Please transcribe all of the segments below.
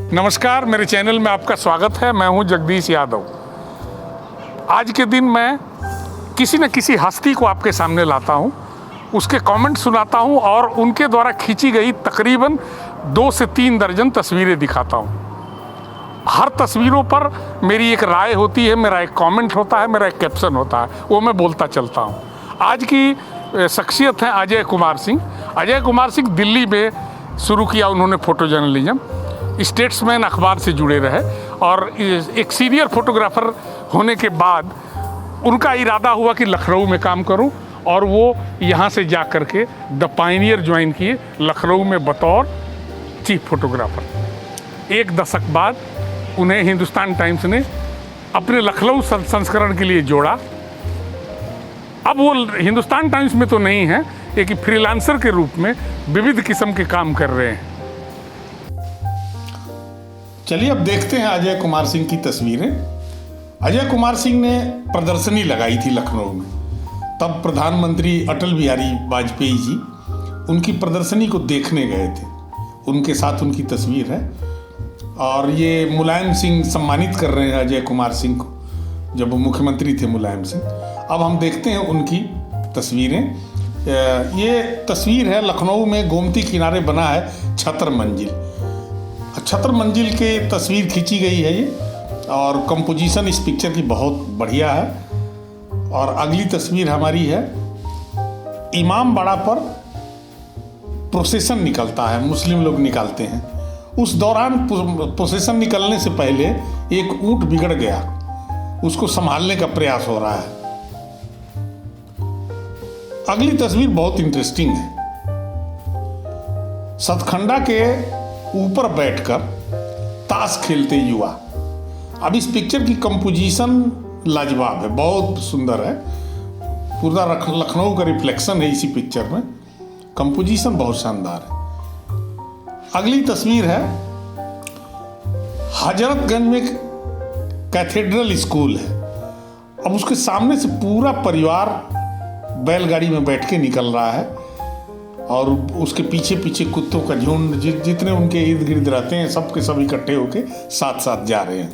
नमस्कार, मेरे चैनल में आपका स्वागत है। मैं हूं जगदीश यादव। आज के दिन मैं किसी न किसी हस्ती को आपके सामने लाता हूं, उसके कमेंट सुनाता हूं और उनके द्वारा खींची गई तकरीबन 2 से 3 दर्जन तस्वीरें दिखाता हूं। हर तस्वीरों पर मेरी एक राय होती है, मेरा एक कमेंट होता है, मेरा एक कैप्शन होता है, वो मैं बोलता चलता हूं। आज की शख्सियत है अजय कुमार सिंह। अजय कुमार सिंह दिल्ली में शुरू किया उन्होंने फ़ोटो जर्नलिज्म। स्टेट्समैन अखबार से जुड़े रहे और एक सीनियर फोटोग्राफर होने के बाद उनका इरादा हुआ कि लखनऊ में काम करूं और वो यहाँ से जा कर के द पायनियर ज्वाइन किए लखनऊ में बतौर चीफ फोटोग्राफर। 1 दशक बाद उन्हें हिंदुस्तान टाइम्स ने अपने लखनऊ संस्करण के लिए जोड़ा। अब वो हिंदुस्तान टाइम्स में तो नहीं है, एक फ्रीलांसर के रूप में विविध किस्म के काम कर रहे हैं। चलिए अब देखते हैं अजय कुमार सिंह की तस्वीरें। अजय कुमार सिंह ने प्रदर्शनी लगाई थी लखनऊ में। तब प्रधानमंत्री अटल बिहारी वाजपेयी जी उनकी प्रदर्शनी को देखने गए थे। उनके साथ उनकी तस्वीर है और ये मुलायम सिंह सम्मानित कर रहे हैं अजय कुमार सिंह को, जब वो मुख्यमंत्री थे मुलायम सिंह। अब हम देखते हैं उनकी तस्वीरें। ये तस्वीर है लखनऊ में गोमती किनारे बना है छतर मंजिल। छतर मंजिल के तस्वीर खींची गई है ये और कंपोजिशन इस पिक्चर की बहुत बढ़िया है। और अगली तस्वीर हमारी है इमाम बाड़ा पर प्रोसेशन निकलता है, मुस्लिम लोग निकालते हैं। उस दौरान प्रोसेशन निकलने से पहले एक ऊंट बिगड़ गया, उसको संभालने का प्रयास हो रहा है। अगली तस्वीर बहुत इंटरेस्टिंग है। सतखंडा के ऊपर बैठकर ताश खेलते युवा। अब इस पिक्चर की कंपोजिशन लाजवाब है, बहुत सुंदर है। पूरा लखनऊ का रिफ्लेक्शन है इसी पिक्चर में। कंपोजिशन बहुत शानदार है। अगली तस्वीर है हजरतगंज में कैथेड्रल स्कूल है। अब उसके सामने से पूरा परिवार बैलगाड़ी में बैठ के निकल रहा है और उसके पीछे पीछे कुत्तों का झुंड, जितने उनके इर्द गिर्द रहते हैं सब के सब इकट्ठे होके साथ साथ जा रहे हैं।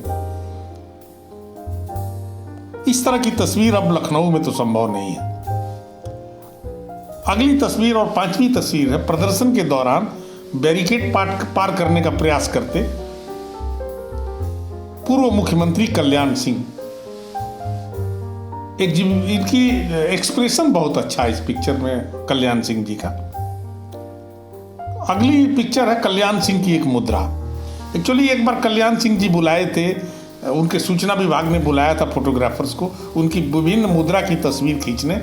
इस तरह की तस्वीर अब लखनऊ में तो संभव नहीं है। अगली तस्वीर और 5वीं तस्वीर है प्रदर्शन के दौरान बैरिकेड पार करने का प्रयास करते पूर्व मुख्यमंत्री कल्याण सिंह। इनकी एक्सप्रेशन बहुत अच्छा है इस पिक्चर में कल्याण सिंह जी का। अगली पिक्चर है कल्याण सिंह की एक मुद्रा। एक्चुअली एक बार कल्याण सिंह जी बुलाए थे, उनके सूचना विभाग ने बुलाया था फोटोग्राफर्स को उनकी विभिन्न मुद्रा की तस्वीर खींचने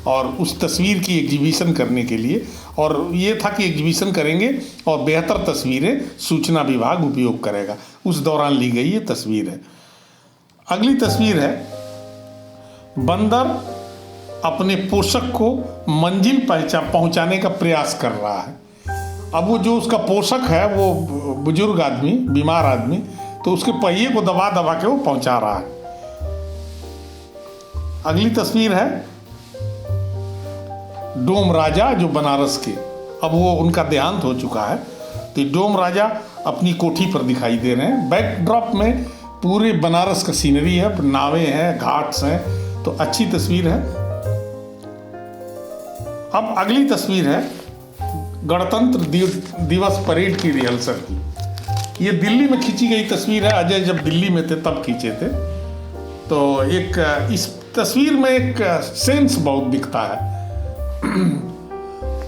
और उस तस्वीर की एग्जीबिशन करने के लिए। और ये था कि एग्जीबिशन करेंगे और बेहतर तस्वीरें सूचना विभाग उपयोग करेगा। उस दौरान ली गई ये तस्वीर है। अगली तस्वीर है बंदर अपने पोषक को मंजिल पहुंचाने का प्रयास कर रहा है। अब वो जो उसका पोषक है वो बुजुर्ग आदमी, बीमार आदमी, तो उसके पहिए को दबा दबा के वो पहुंचा रहा है। अगली तस्वीर है डोम राजा जो बनारस के, अब वो उनका देहांत हो चुका है, तो डोम राजा अपनी कोठी पर दिखाई दे रहे हैं। बैकड्रॉप में पूरे बनारस का सीनरी है, नावें हैं, घाट्स हैं, तो अच्छी तस्वीर है। अब अगली तस्वीर है गणतंत्र दिवस परेड की रिहर्सल की। ये दिल्ली में खींची गई तस्वीर है। अजय जब दिल्ली में थे तब खींचे थे। तो एक इस तस्वीर में एक सेंस बहुत दिखता है।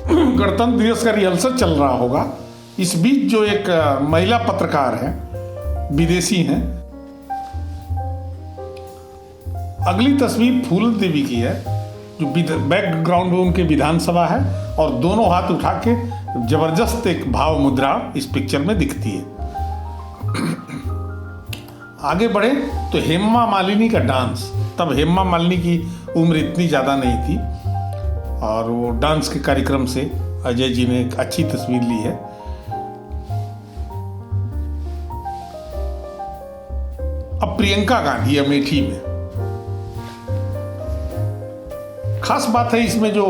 गणतंत्र दिवस का रिहर्सल चल रहा होगा। इस बीच जो एक महिला पत्रकार है, विदेशी हैं। अगली तस्वीर फूल देवी की है जो बैकग्राउंड में उनके विधानसभा है और दोनों हाथ उठा के जबरदस्त एक भाव मुद्रा इस पिक्चर में दिखती है। आगे बढ़े तो हेमा मालिनी का डांस। तब हेमा मालिनी की उम्र इतनी ज़्यादा नहीं थी और वो डांस के कार्यक्रम से अजय जी ने एक अच्छी तस्वीर ली है। अब प्रियंका गांधी अमेठी में। खास बात है इसमें जो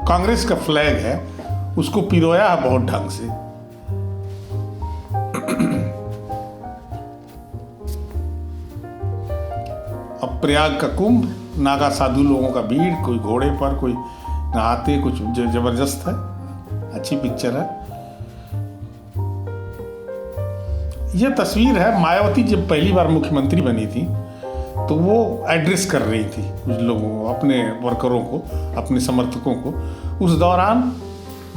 कांग्रेस का फ्लैग है उसको पिरोया है बहुत ढंग से। प्रयाग का कुंभ, नागा साधु लोगों का भीड़, कोई घोड़े पर, कोई नहाते, कुछ जबरदस्त है, अच्छी पिक्चर है। यह तस्वीर है मायावती जब पहली बार मुख्यमंत्री बनी थी तो वो एड्रेस कर रही थी कुछ लोगों को, अपने वर्करों को, अपने समर्थकों को। उस दौरान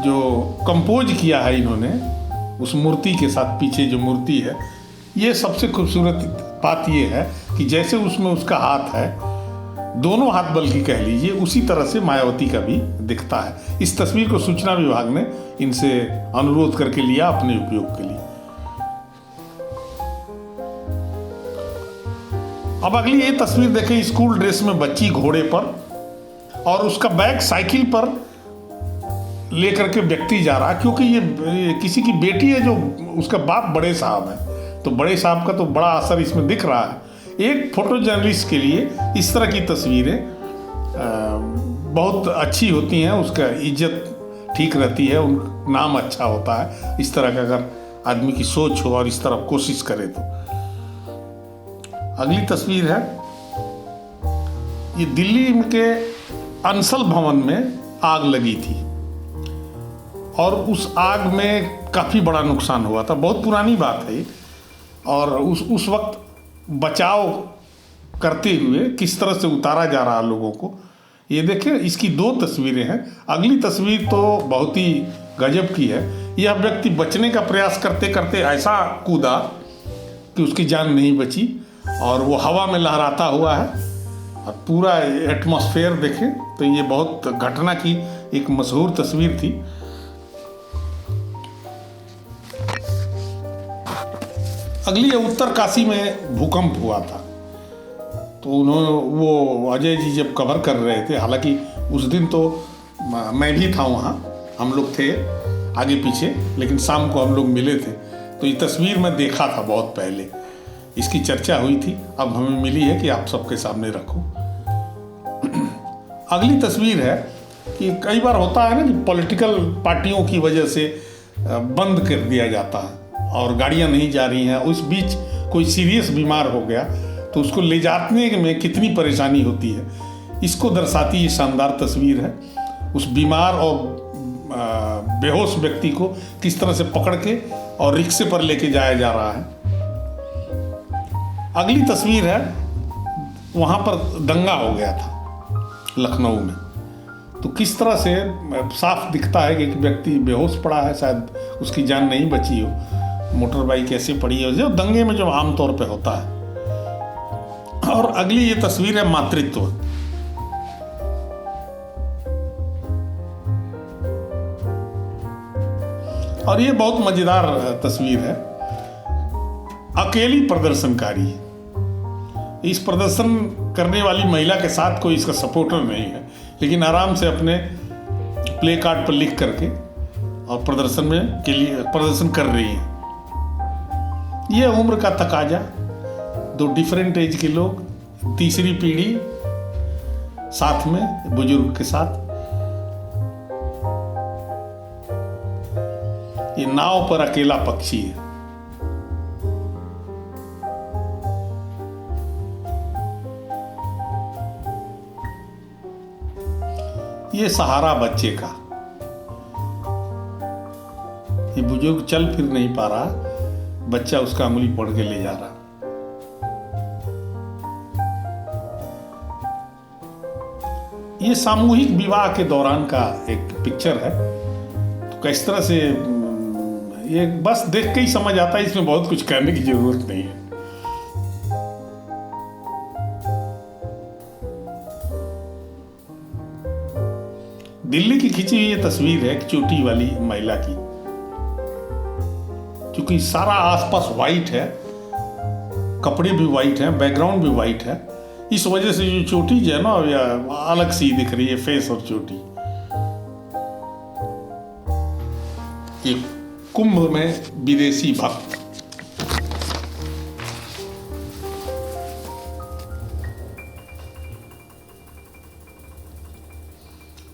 जो कंपोज किया है इन्होंने उस मूर्ति के साथ, पीछे जो मूर्ति है, ये सबसे खूबसूरत बात ये है कि जैसे उसमें उसका हाथ है, दोनों हाथ बल्कि कह लीजिए, उसी तरह से मायावती का भी दिखता है। इस तस्वीर को सूचना विभाग ने इनसे अनुरोध करके लिया अपने उपयोग के लिए। अब अगली ये तस्वीर देखें, स्कूल ड्रेस में बच्ची घोड़े पर, और उसका बैग साइकिल पर लेकर के व्यक्ति जा रहा है, क्योंकि ये किसी की बेटी है, जो उसका बाप बड़े साहब है, तो बड़े साहब का तो बड़ा असर इसमें दिख रहा है। एक फोटो जर्नलिस्ट के लिए इस तरह की तस्वीरें बहुत अच्छी होती हैं, उसका इज्जत ठीक रहती है, उन नाम अच्छा होता है। इस तरह का अगर आदमी की सोच हो और इस तरह कोशिश करे तो। अगली तस्वीर है, ये दिल्ली के अंसल भवन में आग लगी थी और उस आग में काफ़ी बड़ा नुकसान हुआ था। बहुत पुरानी बात है ये, और उस वक्त बचाव करते हुए किस तरह से उतारा जा रहा लोगों को, ये देखिए। इसकी 2 तस्वीरें हैं। अगली तस्वीर तो बहुत ही गजब की है। यह व्यक्ति बचने का प्रयास करते करते ऐसा कूदा कि उसकी जान नहीं बची और वो हवा में लहराता हुआ है, और पूरा एटमॉस्फेयर देखें तो ये बहुत घटना की एक मशहूर तस्वीर थी। अगली है, उत्तर काशी में भूकंप हुआ था, तो वो अजय जी जब कवर कर रहे थे, हालांकि उस दिन तो मैं भी था वहाँ, हम लोग थे आगे पीछे, लेकिन शाम को हम लोग मिले थे, तो ये तस्वीर मैं देखा था बहुत पहले, इसकी चर्चा हुई थी, अब हमें मिली है कि आप सबके सामने रखूं। अगली तस्वीर है कि कई बार होता है ना कि पॉलिटिकल पार्टियों की वजह से बंद कर दिया जाता है और गाड़ियां नहीं जा रही हैं, उस बीच कोई सीरियस बीमार हो गया तो उसको ले जाने में कितनी परेशानी होती है, इसको दर्शाती ये शानदार तस्वीर है। उस बीमार और बेहोश व्यक्ति को किस तरह से पकड़ के और रिक्शे पर लेके जाया जा रहा है। अगली तस्वीर है, वहाँ पर दंगा हो गया था लखनऊ में, तो किस तरह से साफ दिखता है कि एक व्यक्ति बेहोश पड़ा है, शायद उसकी जान नहीं बची हो, मोटर बाइक ऐसे पड़ी है जो दंगे में जो आमतौर पे होता है। और अगली ये तस्वीर है मातृत्व। और ये बहुत मजेदार तस्वीर है, अकेली प्रदर्शनकारी। इस प्रदर्शन करने वाली महिला के साथ कोई इसका सपोर्टर नहीं है, लेकिन आराम से अपने प्ले कार्ड पर लिख करके और प्रदर्शन में के लिए प्रदर्शन कर रही है। ये उम्र का तकाजा, 2 डिफरेंट एज के लोग, तीसरी पीढ़ी साथ में बुजुर्ग के साथ। ये नाव पर अकेला पक्षी है। ये सहारा बच्चे का, ये बुजुर्ग चल फिर नहीं पा रहा, बच्चा उसका अंगुली पकड़ के ले जा रहा। ये सामूहिक विवाह के दौरान का एक पिक्चर है, तो किस तरह से ये बस देख के ही समझ आता है, इसमें बहुत कुछ कहने की जरूरत नहीं है। दिल्ली की खींची हुई ये तस्वीर है एक चोटी वाली महिला की, क्योंकि सारा आसपास वाइट है, कपड़े भी वाइट हैं, बैकग्राउंड भी वाइट है, इस वजह से जो चोटी जो है ना अलग सी दिख रही है, फेस और चोटी। ये कुंभ में विदेशी भक्त।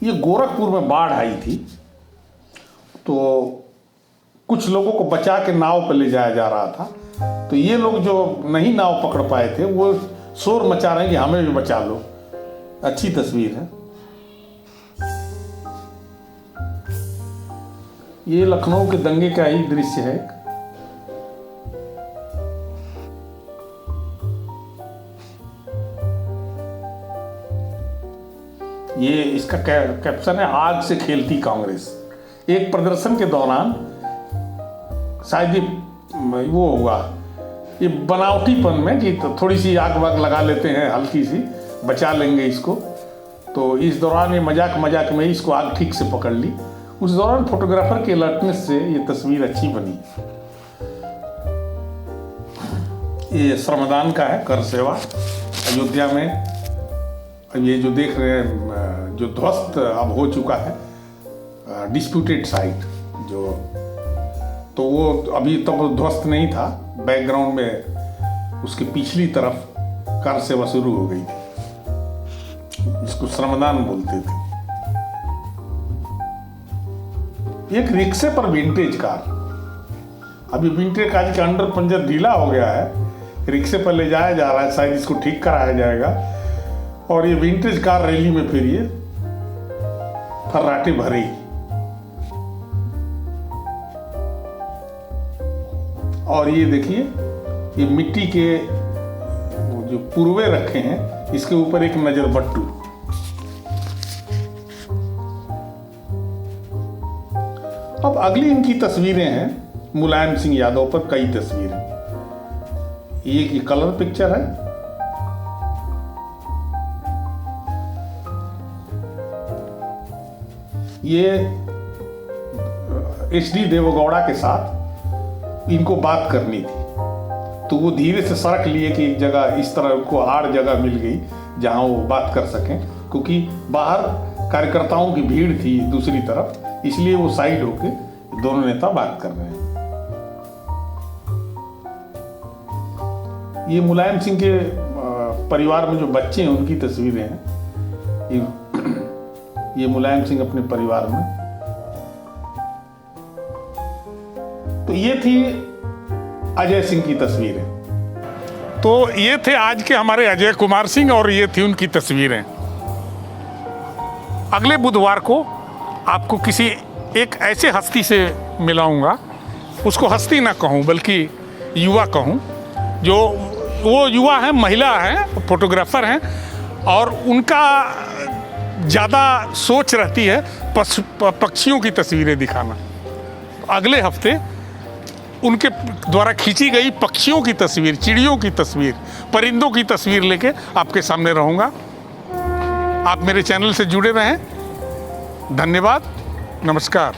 ये गोरखपुर में बाढ़ आई थी, तो कुछ लोगों को बचा के नाव पर ले जाया जा रहा था, तो ये लोग जो नहीं नाव पकड़ पाए थे वो शोर मचा रहे हैं कि हमें भी बचा लो। अच्छी तस्वीर है। ये लखनऊ के दंगे का ही दृश्य है। ये इसका कैप्शन है, आग से खेलती कांग्रेस। एक प्रदर्शन के दौरान शायद ये वो हुआ, ये बनावटीपन में कि तो थोड़ी सी आग वाग लगा लेते हैं, हल्की सी बचा लेंगे इसको। तो इस दौरान ये मजाक में इसको आग ठीक से पकड़ ली। उस दौरान फोटोग्राफर के अलर्टनेस से ये तस्वीर अच्छी बनी। ये श्रमदान का है, कर सेवा अयोध्या में। ये जो देख रहे हैं, जो ध्वस्त अब हो चुका है, डिस्प्यूटेड साइट जो, तो वो अभी तक तो ध्वस्त नहीं था। बैकग्राउंड में उसके पिछली तरफ कार सेवा शुरू हो गई थी, इसको श्रमदान बोलते थे। एक रिक्शे पर विंटेज कार, अभी विंटेज कार का अंडर पंजर ढीला हो गया है, रिक्शे पर ले जाया जा रहा है, शायद इसको ठीक कराया जाएगा। और ये विंटेज कार रैली में फिर ये फर्राटे भरेगी। और ये देखिए, ये मिट्टी के जो पुरवे रखे हैं, इसके ऊपर एक नजर बट्टू। अब अगली इनकी तस्वीरें हैं, मुलायम सिंह यादव पर कई तस्वीरें। ये कलर पिक्चर है। ये HD देवगौड़ा के साथ इनको बात करनी थी, तो वो धीरे से सड़क लिए कि एक जगह इस तरह उनको आड़ जगह मिल गई जहां वो बात कर सकें, क्योंकि बाहर कार्यकर्ताओं की भीड़ थी दूसरी तरफ, इसलिए वो साइड होके दोनों नेता बात कर रहे हैं। ये मुलायम सिंह के परिवार में जो बच्चे हैं उनकी तस्वीरें हैं। ये मुलायम सिंह अपने परिवार में। तो ये थी अजय सिंह की तस्वीरें। तो ये थे आज के हमारे अजय कुमार सिंह और ये थी उनकी तस्वीरें। अगले बुधवार को आपको किसी एक ऐसे हस्ती से मिलाऊंगा, उसको हस्ती ना कहूं बल्कि युवा कहूं, जो वो युवा है, महिला है, फोटोग्राफर हैं और उनका ज़्यादा सोच रहती है पक्षियों की तस्वीरें दिखाना। अगले हफ्ते उनके द्वारा खींची गई पक्षियों की तस्वीर, चिड़ियों की तस्वीर, परिंदों की तस्वीर लेके आपके सामने रहूँगा। आप मेरे चैनल से जुड़े रहें। धन्यवाद, नमस्कार।